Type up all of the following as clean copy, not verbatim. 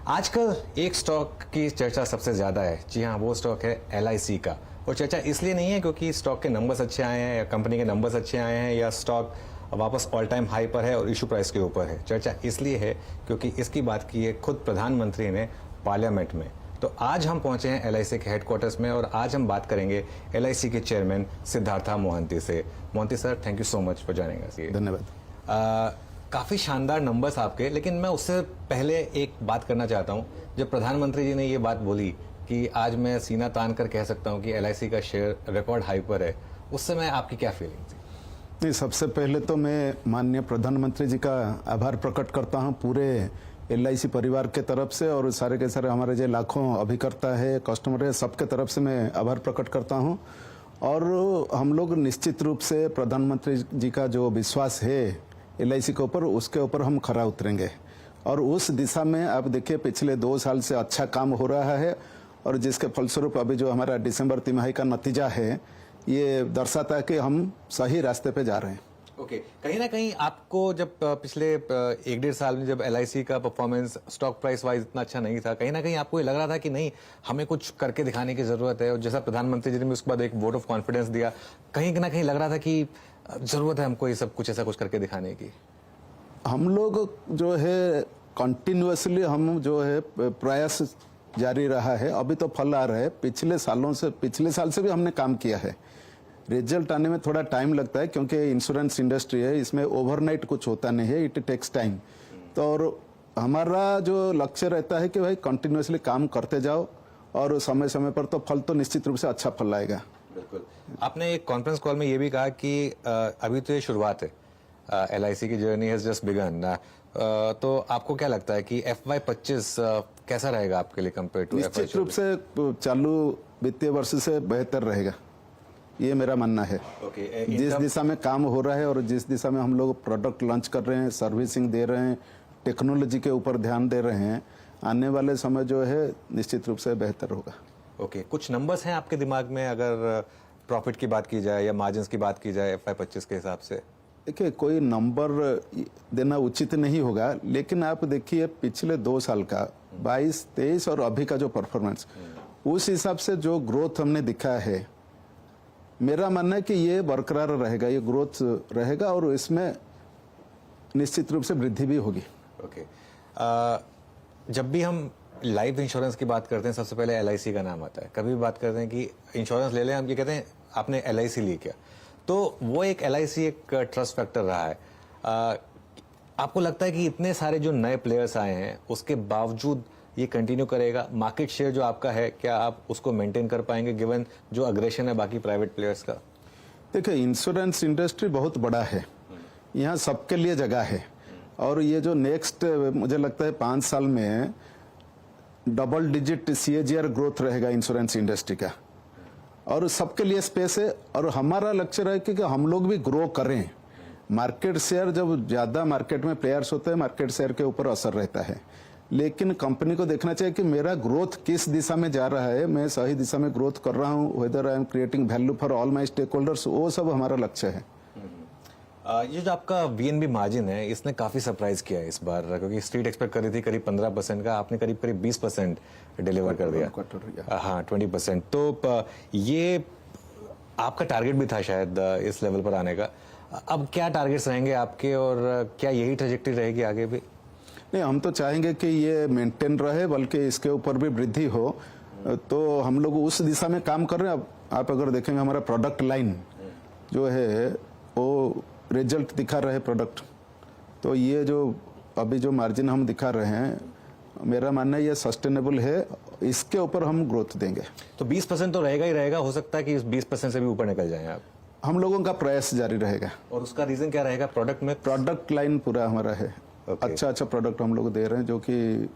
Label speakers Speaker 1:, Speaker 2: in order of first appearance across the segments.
Speaker 1: आजकल एक स्टॉक की चर्चा सबसे ज़्यादा है। जी हाँ, वो स्टॉक है LIC का। और चर्चा इसलिए नहीं है क्योंकि स्टॉक के नंबर्स अच्छे आए हैं या कंपनी के नंबर्स अच्छे आए हैं या स्टॉक वापस ऑल टाइम हाई पर है और इशू प्राइस के ऊपर है। चर्चा इसलिए है क्योंकि इसकी बात की है खुद प्रधानमंत्री ने पार्लियामेंट में। तो आज हम पहुंचे हैं LIC के हेडक्वार्टर्स में और आज हम बात करेंगे LIC के चेयरमैन सिद्धार्था मोहंती से। Mohanty sir, thank you so much for joining us.
Speaker 2: धन्यवाद।
Speaker 1: काफ़ी शानदार नंबर्स आपके, लेकिन मैं उससे पहले एक बात करना चाहता हूं। जब प्रधानमंत्री जी ने ये बात बोली कि आज मैं सीना तान कर कह सकता हूं कि LIC का शेयर रिकॉर्ड हाई पर है, उस समय आपकी क्या फीलिंग थी?
Speaker 2: नहीं, सबसे पहले तो मैं माननीय प्रधानमंत्री जी का आभार प्रकट करता हूं पूरे LIC परिवार के तरफ से और सारे के सारे हमारे जो लाखों अभिकर्ता है, कस्टमर है, सबके तरफ से मैं आभार प्रकट करता हूं। और हम लोग निश्चित रूप से प्रधानमंत्री जी का जो विश्वास है LIC के ऊपर, उसके ऊपर हम खरा उतरेंगे और उस दिशा में आप देखिए पिछले 2 साल से अच्छा काम हो रहा है और जिसके फलस्वरूप अभी जो हमारा दिसंबर तिमाही का नतीजा है ये दर्शाता है कि हम सही रास्ते पे जा रहे हैं।
Speaker 1: ओके, कहीं ना कहीं आपको जब पिछले 1-1.5 साल में जब LIC का परफॉर्मेंस स्टॉक प्राइस वाइज इतना अच्छा नहीं था, कहीं ना कहीं आपको ये लग रहा था कि नहीं, हमें कुछ करके दिखाने की जरूरत है। और जैसा प्रधानमंत्री जी ने उसके बाद एक वोट ऑफ कॉन्फिडेंस दिया, कहीं ना कहीं लग रहा था कि जरूरत है हमको ये सब कुछ ऐसा कुछ करके दिखाने की।
Speaker 2: हम लोग जो है कंटिन्यूअसली हम जो है प्रयास जारी रहा है, अभी तो फल आ रहा है। पिछले साल से भी हमने काम किया है। रिजल्ट आने में थोड़ा टाइम लगता है क्योंकि इंश्योरेंस इंडस्ट्री है, इसमें ओवरनाइट कुछ होता नहीं है, इट टेक्स टाइम। तो और हमारा जो लक्ष्य रहता है कि भाई कंटिन्यूअसली काम करते जाओ और समय समय पर तो फल तो निश्चित रूप से अच्छा फल आएगा।
Speaker 1: बिल्कुल। आपने एक कॉन्फ्रेंस कॉल में ये भी कहा कि अभी तो ये शुरुआत है, LIC की जर्नी हैज जस्ट बिगन। तो आपको क्या लगता है कि FY25 कैसा रहेगा आपके लिए कंपेयर टू FY24?
Speaker 2: निश्चित रूप से चालू वित्तीय वर्ष से बेहतर रहेगा, ये मेरा मानना है। जिस दिशा में काम हो रहा है और जिस दिशा में हम लोग प्रोडक्ट लॉन्च कर रहे हैं, सर्विसिंग दे रहे हैं, टेक्नोलॉजी के ऊपर ध्यान दे रहे हैं, आने वाले समय जो है निश्चित रूप से बेहतर होगा।
Speaker 1: ओके, कुछ नंबर्स हैं आपके दिमाग में अगर प्रॉफिट की बात की जाए या मार्जिन्स की बात की जाए FY25 के हिसाब से?
Speaker 2: देखिए, कोई नंबर देना उचित नहीं होगा, लेकिन आप देखिए पिछले 2 साल का 22-23 और अभी का जो परफॉर्मेंस, उस हिसाब से जो ग्रोथ हमने दिखा है, मेरा मानना है कि ये बरकरार रहेगा, ये ग्रोथ रहेगा और इसमें निश्चित रूप से वृद्धि भी होगी।
Speaker 1: ओके, जब भी हम लाइफ इंश्योरेंस की बात करते हैं सबसे पहले LIC का नाम आता है। कभी भी बात करते हैं कि इंश्योरेंस ले लें, हम ये कहते हैं आपने LIC ली क्या, तो वो एक LIC एक ट्रस्ट फैक्टर रहा है। आपको लगता है कि इतने सारे जो नए प्लेयर्स आए हैं उसके बावजूद ये कंटिन्यू करेगा? मार्केट शेयर जो आपका है, क्या आप उसको मेंटेन कर पाएंगे गिवन जो अग्रेशन है बाकी प्राइवेट प्लेयर्स का?
Speaker 2: देखिए, इंश्योरेंस इंडस्ट्री बहुत बड़ा है, यहाँ सबके लिए जगह है और ये जो नेक्स्ट मुझे लगता है 5 साल में डबल डिजिट CAGR ग्रोथ रहेगा इंश्योरेंस इंडस्ट्री का और सबके लिए स्पेस है। और हमारा लक्ष्य है कि हम लोग भी ग्रो करें। मार्केट शेयर, जब ज्यादा मार्केट में प्लेयर्स होते हैं, मार्केट शेयर के ऊपर असर रहता है, लेकिन कंपनी को देखना चाहिए कि मेरा ग्रोथ किस दिशा में जा रहा है, मैं सही दिशा में ग्रोथ कर रहा हूँ, whether I am creating value for all my stakeholders, वो सब हमारा लक्ष्य है।
Speaker 1: ये जो आपका VNB मार्जिन है, इसने काफी सरप्राइज किया है इस बार, क्योंकि स्ट्रीट एक्सपेक्ट कर रही थी करीब 15% का, आपने करीब 20% डिलीवर कर दिया। हाँ, 20%। तो ये आपका टारगेट भी था शायद इस लेवल पर आने का। अब क्या टारगेट्स रहेंगे आपके और क्या यही ट्रेजेक्टरी रहेगी आगे भी?
Speaker 2: नहीं, हम तो चाहेंगे कि ये मेंटेन रहे, बल्कि इसके ऊपर भी वृद्धि हो। तो हम लोग उस दिशा में काम कर रहे हैं। आप अगर देखेंगे हमारा प्रोडक्ट लाइन जो है वो रिजल्ट दिखा रहे प्रोडक्ट, तो ये जो अभी जो मार्जिन हम दिखा रहे हैं, मेरा मानना है ये सस्टेनेबल है, इसके ऊपर हम ग्रोथ देंगे।
Speaker 1: तो 20% तो रहेगा ही रहेगा, हो सकता है कि इस 20% से भी ऊपर निकल जाएं आप?
Speaker 2: हम लोगों का प्रयास जारी रहेगा।
Speaker 1: और उसका रीजन क्या रहेगा? प्रोडक्ट में
Speaker 2: प्रोडक्ट लाइन पूरा हमारा है। अच्छा प्रोडक्ट हम लोग दे रहे हैं, जो कि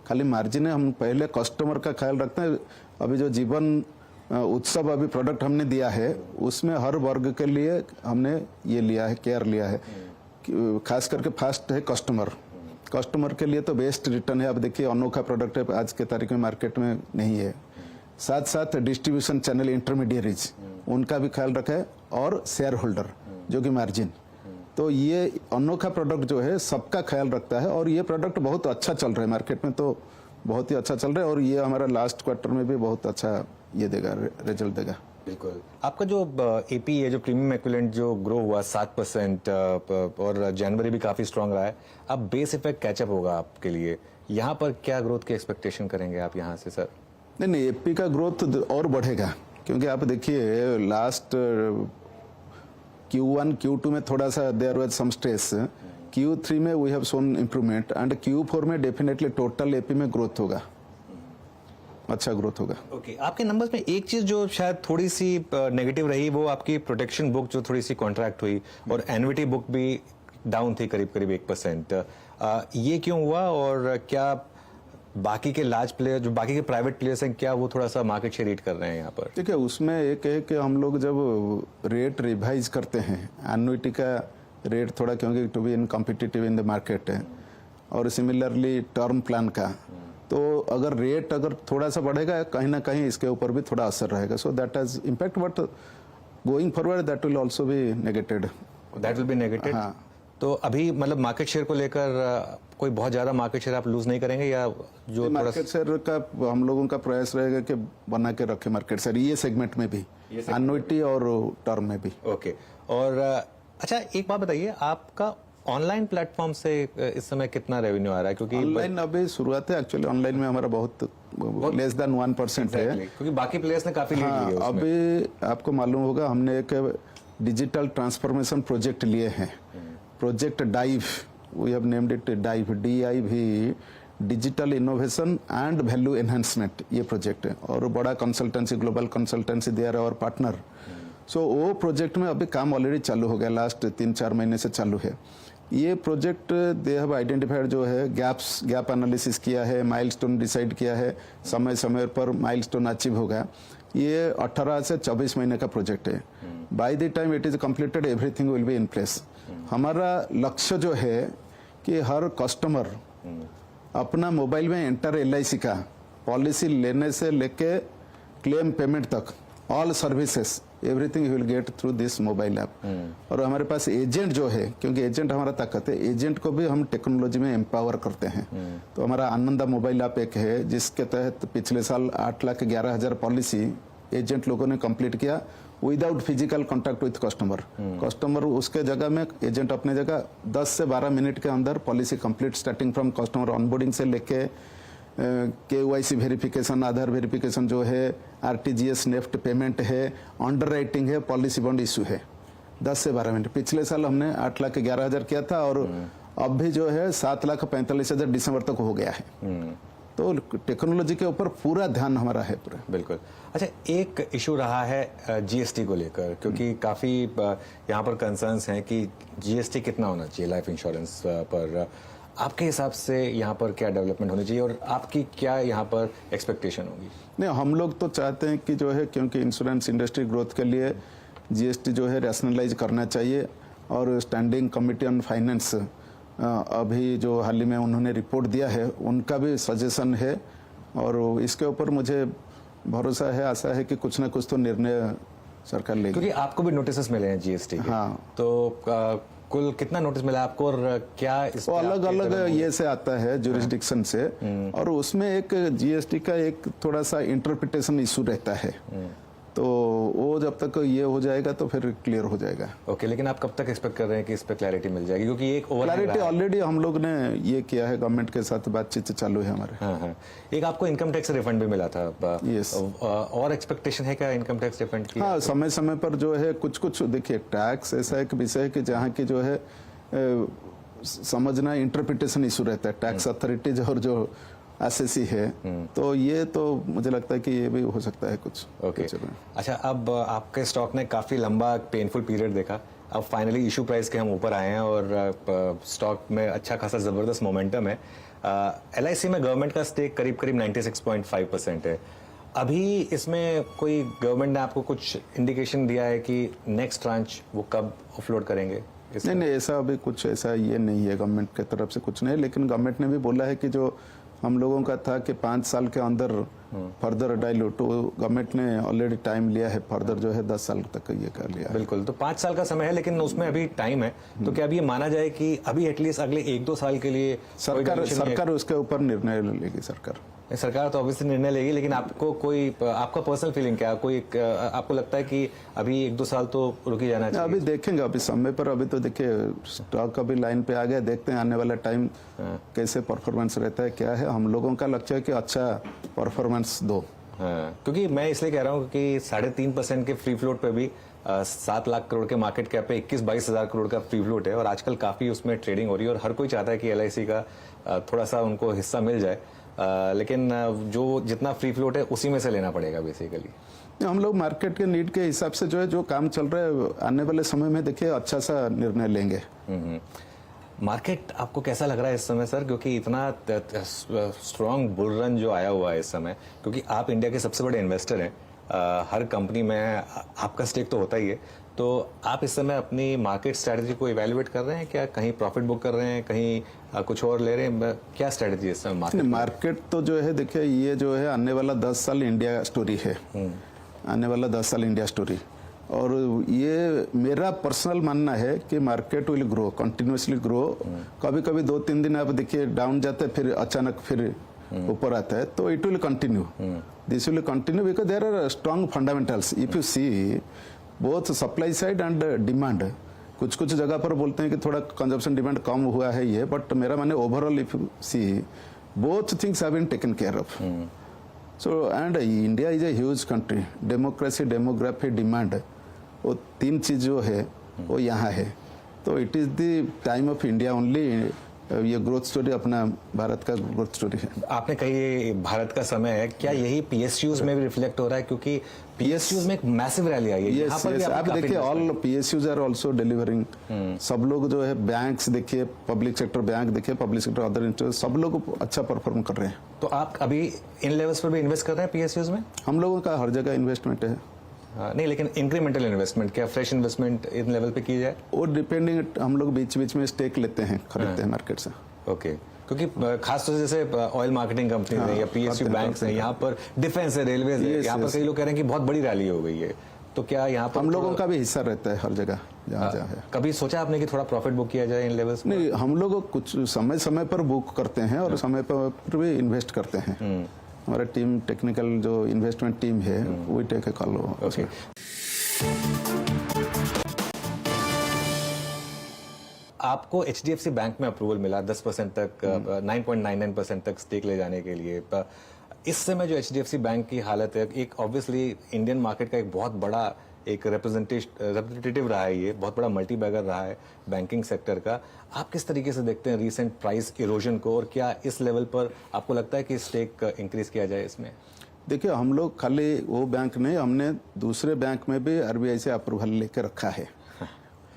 Speaker 2: खाली मार्जिन है, हम पहले कस्टमर का ख्याल रखते हैं। अभी जो जीवन उत्सव अभी प्रोडक्ट हमने दिया है, उसमें हर वर्ग के लिए हमने ये लिया है, केयर लिया है, खास करके फर्स्ट है कस्टमर के लिए तो बेस्ट रिटर्न है। अब देखिए अनोखा प्रोडक्ट है, आज के तारीख में मार्केट में नहीं है। साथ साथ डिस्ट्रीब्यूशन चैनल इंटरमीडियरीज, उनका भी ख्याल रखा है और शेयर होल्डर जो कि मार्जिन। तो ये अनोखा प्रोडक्ट जो है सबका ख्याल रखता है और ये प्रोडक्ट बहुत अच्छा चल रहा है मार्केट में, तो बहुत ही अच्छा चल रहा है और ये हमारा लास्ट क्वार्टर में भी बहुत अच्छा ये देगा, रिजल्ट देगा।
Speaker 1: बिल्कुल। आपका जो एपी है, जो प्रीमियम एक्विलेंट जो ग्रो हुआ 7% और जनवरी भी काफ़ी स्ट्रांग रहा है, अब बेस इफेक्ट कैचअप होगा आपके लिए, यहाँ पर क्या ग्रोथ की एक्सपेक्टेशन करेंगे आप यहाँ से सर?
Speaker 2: नहीं, एपी का ग्रोथ और बढ़ेगा, क्योंकि आप देखिए लास्ट Q1 Q2 में थोड़ा सा there was some stress, Q3 में we have shown improvement and Q4 में डेफिनेटली टोटल एपी में ग्रोथ होगा, अच्छा ग्रोथ होगा।
Speaker 1: ओके, आपके नंबर्स में एक चीज जो शायद थोड़ी सी नेगेटिव रही, वो आपकी प्रोटेक्शन बुक जो थोड़ी सी कॉन्ट्रैक्ट हुई और एन्युटी बुक भी डाउन थी करीब करीब 1%। ये क्यों हुआ और क्या बाकी के लार्ज प्लेयर, जो बाकी के प्राइवेट प्लेयर्स हैं, क्या वो थोड़ा सा मार्केट शेयर रीड कर रहे हैं यहाँ पर?
Speaker 2: देखिए, उसमें एक है कि हम लोग जब रेट रिवाइज करते हैं, एन्युटी का रेट थोड़ा, क्योंकि to be in competitive in the market है, और सिमिलरली टर्म प्लान का, तो अगर रेट अगर थोड़ा सा बढ़ेगा कहीं ना कहीं इसके ऊपर भी थोड़ा असर रहेगा, so that has impact, but going forward that will also be negated.
Speaker 1: That will be negated. तो अभी मतलब मार्केट शेयर को लेकर कोई बहुत ज्यादा मार्केट शेयर आप लूज नहीं करेंगे, या जो
Speaker 2: मार्केट शेयर का हम लोगों का प्रयास रहेगा कि बना के रखे मार्केट शेयर, ये सेगमेंट में भी, एन्युटी और टर्म में भी।
Speaker 1: ओके। और अच्छा, एक बात बताइए, आपका ऑनलाइन प्लेटफॉर्म से इस समय कितना रेवेन्यू आ रहा है? क्योंकि
Speaker 2: ऑनलाइन अभी शुरुआत है, एक्चुअली ऑनलाइन में हमारा बहुत लेस देन 1% है,
Speaker 1: क्योंकि बाकी प्लेयर्स ने काफी लीड ली है।
Speaker 2: अभी आपको मालूम होगा हमने एक डिजिटल ट्रांसफॉर्मेशन प्रोजेक्ट लिए हैं, project dive, we have named it dive, DIV, digital innovation and value enhancement, ये प्रोजेक्ट है, और बड़ा consultancy, global consultancy they are our partner. So वो प्रोजेक्ट में अभी काम ऑलरेडी चालू हो गया, लास्ट 3-4 महीने से चालू है। ये प्रोजेक्ट दे हैव आइडेंटिफाइड जो है गैप एनालिसिस किया है, माइलस्टोन डिसाइड किया है, समय समय पर माइलस्टोन अचीव होगा। ये 18 से 24 महीने का प्रोजेक्ट है। By the time it is completed everything will be in place. हमारा लक्ष्य जो है कि हर कस्टमर अपना मोबाइल में एंटर LIC का पॉलिसी लेने से लेके क्लेम पेमेंट तक, all services everything you will get through this mobile app. और हमारे पास एजेंट जो है, क्योंकि एजेंट हमारा ताकत है, एजेंट को भी हम टेक्नोलॉजी में एम्पावर करते हैं। तो हमारा आनंदा मोबाइल ऐप एक है, जिसके तहत पिछले साल 8,11,000 पॉलिसी एजेंट लोगों ने कंप्लीट किया without physical contact with customer. Customer उसके जगह में, एजेंट अपने जगह 10 से 12 मिनट के अंदर policy complete, starting from customer onboarding से लेके KYC वेरिफिकेशन, आधार वेरिफिकेशन जो है, RTGS नेफ्ट पेमेंट है, अंडर राइटिंग है, पॉलिसी बॉन्ड इशू है, 10 से 12 मिनट। पिछले साल हमने 8,11,000 किया था और अब भी जो है 7,45,000 दिसंबर तक हो गया है। तो टेक्नोलॉजी के ऊपर पूरा ध्यान हमारा है पूरा।
Speaker 1: बिल्कुल। अच्छा, एक इशू रहा है GST को लेकर, क्योंकि काफी यहाँ पर कंसर्न्स हैं कि GST कितना होना चाहिए लाइफ इंश्योरेंस पर। आपके हिसाब से यहाँ पर क्या डेवलपमेंट होनी चाहिए और आपकी क्या यहाँ पर एक्सपेक्टेशन होगी?
Speaker 2: नहीं, हम लोग तो चाहते हैं कि जो है, क्योंकि इंश्योरेंस इंडस्ट्री ग्रोथ के लिए GST जो है रैशनलाइज करना चाहिए, और स्टैंडिंग कमिटी ऑन फाइनेंस अभी जो हाल ही में उन्होंने रिपोर्ट दिया है, उनका भी सजेशन है, और इसके ऊपर मुझे भरोसा है, आशा है कि कुछ ना कुछ तो निर्णय सरकार लेगी।
Speaker 1: क्योंकि आपको भी नोटिस मिले हैं GST के।
Speaker 2: हाँ।
Speaker 1: तो कुल कितना नोटिस मिला आपको और क्या इस
Speaker 2: अलग अलग ये से आता है जुरिस्डिक्शन से, और उसमें एक GST का एक थोड़ा सा इंटरप्रिटेशन इशू रहता है, तो वो जब तक ये हो जाएगा तो फिर क्लियर हो जाएगा।
Speaker 1: ओके, लेकिन आप कब तक एक्सपेक्ट कर रहे हैं कि इस पर क्लैरिटी मिल जाएगी? क्योंकि एक
Speaker 2: क्लैरिटी ऑलरेडी हम लोग ने ये किया है, गवर्नमेंट के साथ बातचीत चालू है हमारे।
Speaker 1: हाँ। एक आपको इनकम टैक्स रिफंड भी मिला था।
Speaker 2: यस।
Speaker 1: और एक्सपेक्टेशन है क्या इनकम टैक्स रिफंड की?
Speaker 2: हाँ, समय समय पर जो है कुछ देखिए, टैक्स ऐसा एक विषय है कि जहाँ की जो है समझना इंटरप्रिटेशन इशू रहता है, टैक्स अथॉरिटीज और जो SSC है, तो ये तो मुझे लगता है कि ये भी हो सकता है कुछ।
Speaker 1: ओके। अच्छा, अब आपके स्टॉक ने काफी लंबा पेनफुल पीरियड देखा, अब फाइनली इशू प्राइस के हम ऊपर आए हैं और स्टॉक में अच्छा खासा जबरदस्त मोमेंटम है। LIC में गवर्नमेंट का स्टेक करीब करीब 96.5% है। अभी इसमें कोई गवर्नमेंट ने आपको कुछ इंडिकेशन दिया है कि नेक्स्ट ट्रांच वो कब ऑफलोड करेंगे?
Speaker 2: नहीं, ऐसा अभी कुछ ऐसा ये नहीं है, गवर्नमेंट की तरफ से कुछ नहीं, लेकिन गवर्नमेंट ने भी बोला है कि जो हम लोगों का था कि 5 साल के अंदर फर्दर डाइल्यूट, गवर्नमेंट ने ऑलरेडी टाइम लिया है, फर्दर जो है 10 साल तक ये कर लिया है।
Speaker 1: बिल्कुल, तो 5 साल का समय है, लेकिन उसमें अभी टाइम है। तो क्या अभी ये माना जाए कि अभी एटलीस्ट अगले 1-2 साल के लिए
Speaker 2: सरकार उसके ऊपर निर्णय लेगी। सरकार
Speaker 1: तो ऑब्वियसली निर्णय लेगी, लेकिन आपको कोई आपका पर्सनल फीलिंग क्या, कोई आपको लगता है कि अभी 1-2 साल तो रुकी जाना चाहिए?
Speaker 2: अभी देखेंगे, अभी समय पर, अभी तो देखिए स्टॉक अभी लाइन पे आ गया, देखते हैं आने वाला टाइम कैसे परफॉर्मेंस रहता है, क्या है। हम लोगों का लक्ष्य है कि अच्छा परफॉर्मेंस दो।
Speaker 1: हाँ, क्योंकि मैं इसलिए कह रहा हूँ कि 3.5% के फ्री फ्लोट पे भी 7 लाख करोड़ के मार्केट कैप पे 21-22 हजार करोड़ का फ्री फ्लोट है, और आजकल काफी उसमें ट्रेडिंग हो रही है, और हर कोई चाहता है कि LIC का थोड़ा सा उनको हिस्सा मिल जाए, लेकिन जो जितना फ्री फ्लोट है उसी में से लेना पड़ेगा बेसिकली।
Speaker 2: हम लोग मार्केट के नीड के हिसाब से जो है, जो काम चल रहा है, आने वाले समय में देखिए अच्छा सा निर्णय लेंगे।
Speaker 1: मार्केट आपको कैसा लग रहा है इस समय सर, क्योंकि इतना स्ट्रॉन्ग बुल रन जो आया हुआ है इस समय, क्योंकि आप इंडिया के सबसे बड़े इन्वेस्टर हैं, हर कंपनी में आपका स्टेक तो होता ही है, तो आप इस समय अपनी मार्केट स्ट्रेटजी को इवैल्यूएट कर रहे हैं क्या? कहीं प्रॉफिट बुक कर रहे हैं, कहीं कुछ और ले रहे हैं, क्या स्ट्रेटजी इस समय
Speaker 2: मार्केट तो जो है देखिए, ये जो है आने वाला 10 साल इंडिया स्टोरी है, आने वाला 10 साल इंडिया स्टोरी। और ये मेरा पर्सनल मानना है कि market will grow, continuously grow. कभी कभी 2-3 दिन आप देखिए डाउन जाते हैं, फिर अचानक फिर ऊपर आता है, तो it will continue, this will continue because there are strong fundamentals. If you see both supply side and demand, कुछ जगह पर बोलते हैं कि थोड़ा कंजप्शन डिमांड कम हुआ है ये, बट मेरा माने overall if you see both things have been taken care of. So and India is a huge country, democracy, demography, demand, वो 3 चीज जो है वो यहाँ है। तो it is the time of India only, ये ग्रोथ स्टोरी अपना भारत का ग्रोथ स्टोरी है।
Speaker 1: आपने कही ये भारत का समय है, क्या यही PSUs में भी रिफ्लेक्ट हो रहा है? क्योंकि PSUs में एक मैसिव रैली आई है यहाँ पर भी
Speaker 2: आप देखिए all PSUs are also delivering. सब लोग जो है, बैंक्स देखिए, पब्लिक सेक्टर बैंक देखिए, पब्लिक सेक्टर अदर इंस्टीट्यूट, सब लोग अच्छा परफॉर्म कर रहे हैं।
Speaker 1: तो आप अभी इन लेवल्स पर भी इन्वेस्ट कर रहे हैं PSUs में?
Speaker 2: हम लोगों का हर जगह इन्वेस्टमेंट है।
Speaker 1: नहीं, लेकिन इंक्रीमेंटल इन्वेस्टमेंट, क्या फ्रेश इन्वेस्टमेंट इन लेवल पे की जाए?
Speaker 2: वो डिपेंडिंग, हम लोग बीच में स्टेक लेते हैं, खरीदते हैं मार्केट से।
Speaker 1: ओके, क्योंकि खासतौर से जैसे ऑयल मार्केटिंग कंपनी है या PSU बैंक्स हैं, यहाँ पर डिफेंस है, रेलवे है, यहाँ पर कई लोग कह रहे हैं कि बहुत बड़ी रैली हो गई है, तो क्या यहाँ पर
Speaker 2: हम लोगों का भी हिस्सा रहता है हर जगह जहाँ है।
Speaker 1: कभी सोचा आपने कि थोड़ा प्रॉफिट बुक किया जाए इन लेवल्स?
Speaker 2: नहीं, हम लोग कुछ समय पर बुक करते हैं और समय पर भी इन्वेस्ट करते हैं। हमारा टीम, टेक्निकल जो इन्वेस्टमेंट टीम है, वो टेक ए कॉल। ओके,
Speaker 1: आपको HDFC बैंक में अप्रूवल मिला 10% तक, 9.99% तक स्टेक ले जाने के लिए। इस समय जो HDFC बैंक की हालत है, एक ऑब्वियसली इंडियन मार्केट का एक बहुत बड़ा एक रिप्रेजेंटेटिव रहा है, ये बहुत बड़ा मल्टी बैगर रहा है बैंकिंग सेक्टर का। आप किस तरीके से देखते हैं रीसेंट प्राइस इरोजन को, और क्या इस लेवल पर आपको लगता है कि स्टेक इंक्रीज किया जाए इसमें?
Speaker 2: देखिए, हम लोग खाली वो बैंक नहीं, हमने दूसरे बैंक में भी RBI से अप्रूवल लेके रखा है।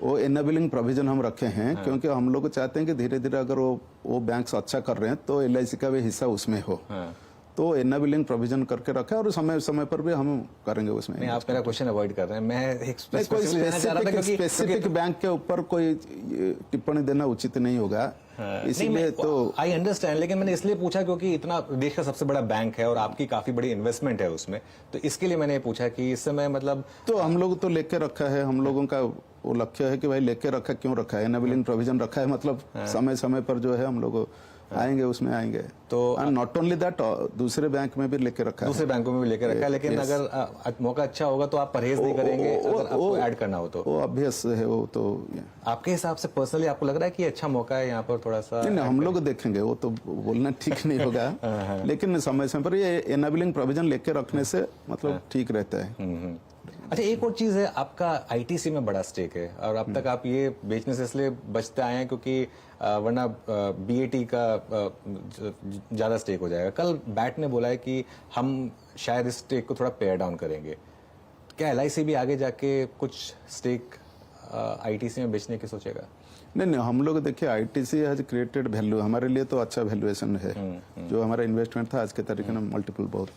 Speaker 2: वो एनेबलिंग प्रोविजन हम रखे हैं, क्योंकि हम लोग चाहते हैं कि धीरे धीरे अगर वो बैंक्स अच्छा कर रहे हैं तो LIC का भी हिस्सा उसमें हो। तो एनेबलिंग प्रोविजन करके रखा है, और समय पर भी हम करेंगे उसमें।
Speaker 1: नहीं, आप मेरा क्वेश्चन अवॉइड कर रहे हैं। मैं एक
Speaker 2: स्पेसिफिक बैंक के ऊपर कोई टिप्पणी देना उचित नहीं होगा, इसीलिए तो
Speaker 1: आई अंडरस्टैंड, लेकिन मैंने इसलिए पूछा क्योंकि इतना देश का सबसे बड़ा बैंक है और आपकी काफी बड़ी इन्वेस्टमेंट है उसमें, तो इसके लिए मैंने पूछा कि इस समय मतलब।
Speaker 2: तो हम लोग तो लेके रखा है, हम लोगों का वो लक्ष्य है कि भाई लेके रखा, क्यों रखा है, एनेबलिंग प्रोविजन रखा है, मतलब समय पर जो है हम लोग आएंगे, उसमें आएंगे। तो नॉट ओनली दैट, दूसरे बैंक में भी लेके रखा है,
Speaker 1: दूसरे बैंकों में भी लेके रखा है, लेकिन अगर मौका अच्छा होगा तो आप परहेज नहीं करेंगे अगर आपको ऐड करना हो तो?
Speaker 2: वो ऑब्वियस है, वो तो
Speaker 1: आपके हिसाब से पर्सनली आपको लग रहा है कि अच्छा मौका है यहाँ पर थोड़ा सा?
Speaker 2: नहीं, हम लोग देखेंगे, वो तो बोलना ठीक नहीं होगा, लेकिन समय पर ये एनेबलिंग प्रोविजन लेके रखने से मतलब ठीक रहता है।
Speaker 1: अच्छा, एक और चीज है, आपका ITC में बड़ा स्टेक है, और अब तक आप ये बेचने से इसलिए बचते आए हैं क्योंकि वरना BAT का ज्यादा स्टेक हो जाएगा। कल बैट ने बोला है कि हम शायद इस स्टेक को थोड़ा पेयर डाउन करेंगे। क्या LIC भी आगे जाके कुछ स्टेक ITC में बेचने की सोचेगा?
Speaker 2: नहीं, हम लोग देखिए, ITC हैज क्रिएटेड वैल्यू, हमारे लिए तो अच्छा वैल्यूएशन है। जो हमारा इन्वेस्टमेंट था आज के तरीके में मल्टीपल बहुत,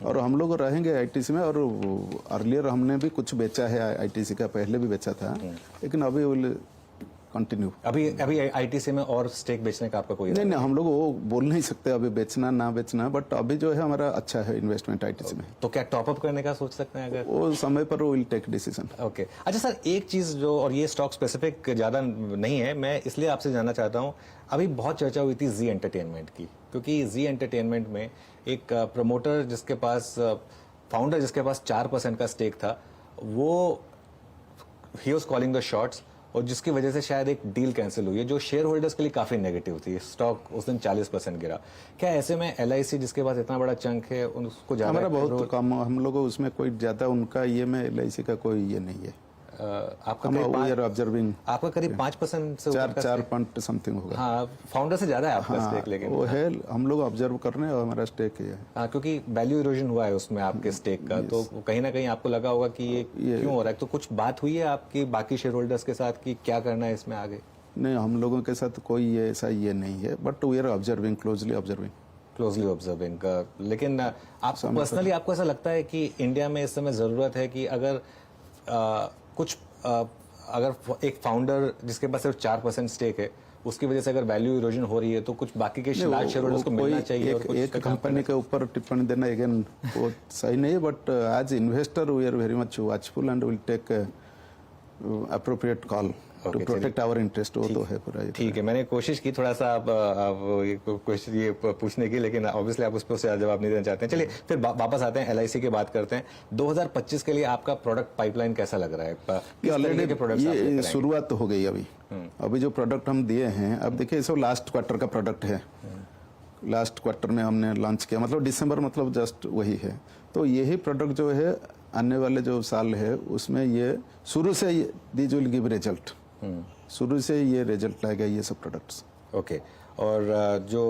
Speaker 2: और हम लोग रहेंगे ITC में। और अर्लियर हमने भी कुछ बेचा है ITC का, पहले भी बेचा था, लेकिन अभी कंटिन्यू।
Speaker 1: अभी आईटीसी में और स्टेक बेचने का आपका कोई
Speaker 2: नहीं, हम लोग वो बोल नहीं सकते अभी बेचना ना बेचना, बट अभी जो है हमारा अच्छा है इन्वेस्टमेंट आईटीसी में।
Speaker 1: तो क्या टॉप अप करने का सोच सकते हैं अगर?
Speaker 2: वो समय पर विल टेक डिसीजन।
Speaker 1: ओके अच्छा सर, एक चीज जो, और ये स्टॉक स्पेसिफिक ज्यादा नहीं है, मैं इसलिए आपसे जानना चाहता हूँ, अभी बहुत चर्चा हुई थी जी एंटरटेनमेंट की, क्योंकि जी एंटरटेनमेंट में एक प्रमोटर जिसके पास, फाउंडर जिसके पास 4% का स्टेक था, वो he was calling the shots, और जिसकी वजह से शायद एक डील कैंसिल हुई है जो शेयर होल्डर्स के लिए काफी नेगेटिव थी। स्टॉक उस दिन 40% गिरा। क्या ऐसे में एलआईसी जिसके पास इतना बड़ा चंक है उसको ज्यादा
Speaker 2: हमारा बहुत कम, हम लोग उसमें कोई ज्यादा उनका ये में एलआईसी का कोई ये नहीं है।
Speaker 1: आपका
Speaker 2: ऑब्जर्विंग
Speaker 1: आपका करीब 5% से ऊपर का
Speaker 2: 4 समथिंग होगा।
Speaker 1: हाँ, फाउंडर से ज्यादा है आपका स्टेक, लेकिन
Speaker 2: वो है, हम लोग ऑब्जर्व कर रहे हैं और हमारा स्टेक ये है।
Speaker 1: हाँ, क्योंकि वैल्यू इरोजन हुआ है उसमें आपके स्टेक का, तो कहीं ना कहीं आपको लगा होगा कि ये क्यों हो रहा है। तो कुछ बात हुई है आपकी बाकी शेयर होल्डर्स के साथ कि क्या करना है इसमें आगे?
Speaker 2: नहीं, हम लोगों के साथ कोई ऐसा ये नहीं है, but we are observing, closely
Speaker 1: observing का। लेकिन आप पर्सनली आपको ऐसा लगता है कि इंडिया में इस समय जरूरत है कि अगर अगर एक फाउंडर जिसके पास सिर्फ 4% स्टेक है, उसकी वजह से अगर वैल्यू इरोजन हो रही है, तो कुछ बाकी के लार्ज शेयर होल्डर्स को मिलना चाहिए। और
Speaker 2: एक कंपनी के ऊपर टिप्पणी देना अगेन वो सही नहीं है, but as investor we are very much watchful and will take appropriate call to protect our interest. वो तो है पूरा।
Speaker 1: ठीक है, मैंने कोशिश की थोड़ा सा आप ये क्वेश्चन ये पूछने की, लेकिन ऑब्वियसली आप उस पर जवाब नहीं देना चाहते हैं। चलिए फिर वापस आते हैं, एलआईसी की बात करते हैं। 2025 के लिए आपका प्रोडक्ट पाइपलाइन कैसा लग रहा है?
Speaker 2: ऑलरेडी ये शुरुआत तो हो गई अभी जो प्रोडक्ट हम दिए हैं, अब देखिए सब लास्ट क्वार्टर का प्रोडक्ट है। लास्ट क्वार्टर में हमने लॉन्च किया, मतलब दिसंबर, मतलब जस्ट वही है। तो यही प्रोडक्ट जो है आने वाले जो साल है उसमें ये शुरू से दीज विल गिव रिजल्ट, शुरू से ये रिजल्ट लाएगा ये सब प्रोडक्ट्स।
Speaker 1: ओके, और जो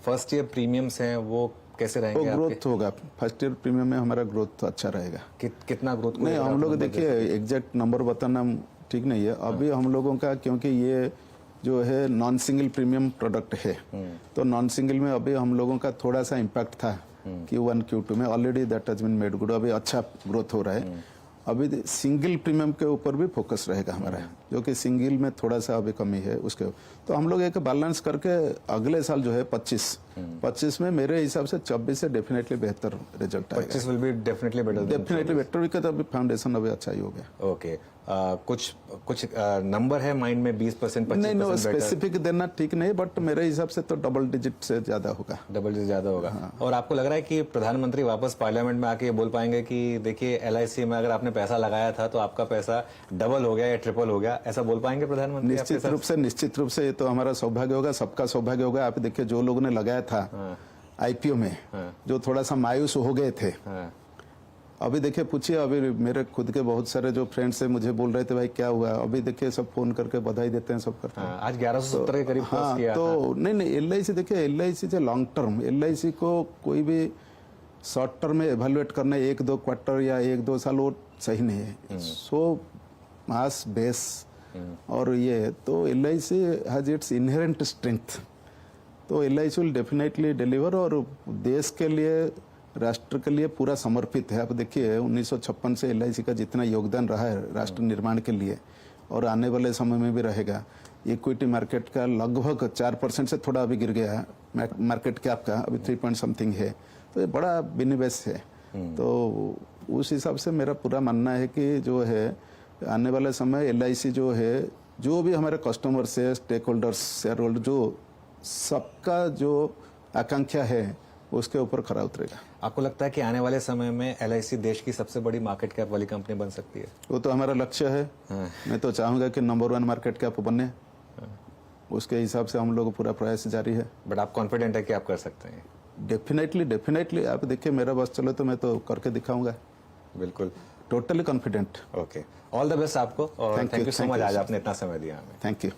Speaker 1: फर्स्ट ईयर प्रीमियम्स हैं वो कैसे रहेंगे?
Speaker 2: वो ग्रोथ होगा, फर्स्ट ईयर प्रीमियम में हमारा ग्रोथ अच्छा रहेगा।
Speaker 1: कितना ग्रोथ?
Speaker 2: नहीं, हम लोग देखिए एग्जैक्ट नंबर बताना ठीक नहीं है अभी हम लोगों का, क्योंकि ये जो है नॉन सिंगल प्रीमियम प्रोडक्ट है, तो नॉन सिंगल में अभी हम लोगों का थोड़ा सा इम्पैक्ट था Q1 Q2 में, already that has been made good, अभी अच्छा ग्रोथ हो रहा है। अभी सिंगल प्रीमियम के ऊपर भी फोकस रहेगा हमारा, जो कि सिंगल में थोड़ा सा अभी कमी है उसके। तो हम लोग एक बैलेंस करके अगले साल जो है 25 में मेरे हिसाब से 24 से डेफिनेटली बेहतर रिजल्ट आएगा।
Speaker 1: 25 will be definitely
Speaker 2: better, because अभी फाउंडेशन अभी अच्छा ही हो गया।
Speaker 1: ओके, कुछ नंबर है माइंड में? 20%, 25%?
Speaker 2: नहीं, स्पेसिफिक देना ठीक नहीं, बट मेरे हिसाब से तो डबल डिजिट से ज्यादा होगा।
Speaker 1: डबल डिजिट ज्यादा होगा। हाँ। और आपको लग रहा है कि प्रधानमंत्री वापस पार्लियामेंट में आके बोल पाएंगे कि देखिए एलआईसी में अगर आपने पैसा लगाया था तो आपका पैसा डबल हो गया या ट्रिपल हो गया, ऐसा बोल पाएंगे प्रधानमंत्री?
Speaker 2: निश्चित रूप से ये तो हमारा सौभाग्य होगा, सबका सौभाग्य होगा। आप देखिए जो लोगों ने लगाया था आईपीओ में, जो थोड़ा सा मायूस हो गए थे, अभी देखिए पूछिए, अभी मेरे खुद के बहुत सारे जो फ्रेंड्स है मुझे बोल रहे थे भाई क्या हुआ, अभी देखिए सब फोन करके बधाई देते हैं, सब करते हैं।
Speaker 1: आज 1170 के करीब
Speaker 2: हाँ,
Speaker 1: किया
Speaker 2: तो नहीं, एलआईसी देखिए, एलआईसी से लॉन्ग टर्म, एलआईसी को कोई भी शॉर्ट टर्म में एवेल्युएट करना 1-2 क्वार्टर या 1-2 साल वो सही नहीं है। सो मास बेस और ये तो LIC has its inherent strength, तो एलआईसी विल डेफिनेटली डिलीवर और देश के लिए, राष्ट्र के लिए पूरा समर्पित है। आप देखिए 1956 से एलआईसी का जितना योगदान रहा है राष्ट्र निर्माण के लिए और आने वाले समय में भी रहेगा। इक्विटी मार्केट का लगभग 4% से थोड़ा अभी गिर गया है मार्केट कैप का, अभी 3 पॉइंट समथिंग है, तो ये बड़ा विनिवेश है। तो उस हिसाब से मेरा पूरा मानना है कि जो है आने वाले समय एलआईसी जो है, जो भी हमारे कस्टमर्स है, स्टेक होल्डर्स, शेयर होल्डर, जो सबका जो आकांक्षा है उसके ऊपर खरा उतरेगा।
Speaker 1: आपको लगता है कि आने वाले समय में एलआईसी देश की सबसे बड़ी मार्केट कैप वाली कंपनी बन सकती है?
Speaker 2: वो तो हमारा लक्ष्य है। मैं तो चाहूंगा कि नंबर 1 मार्केट कैप बने, उसके हिसाब से हम लोग पूरा प्रयास जारी है।
Speaker 1: बट आप कॉन्फिडेंट है कि आप कर सकते हैं?
Speaker 2: डेफिनेटली आप देखिए मेरा बस चलो तो मैं तो करके दिखाऊंगा।
Speaker 1: बिल्कुल,
Speaker 2: totally confident.
Speaker 1: Okay, all the best आपको, और थैंक यू सो मच, आज आपने इतना समय दिया हमें।
Speaker 2: Thank you.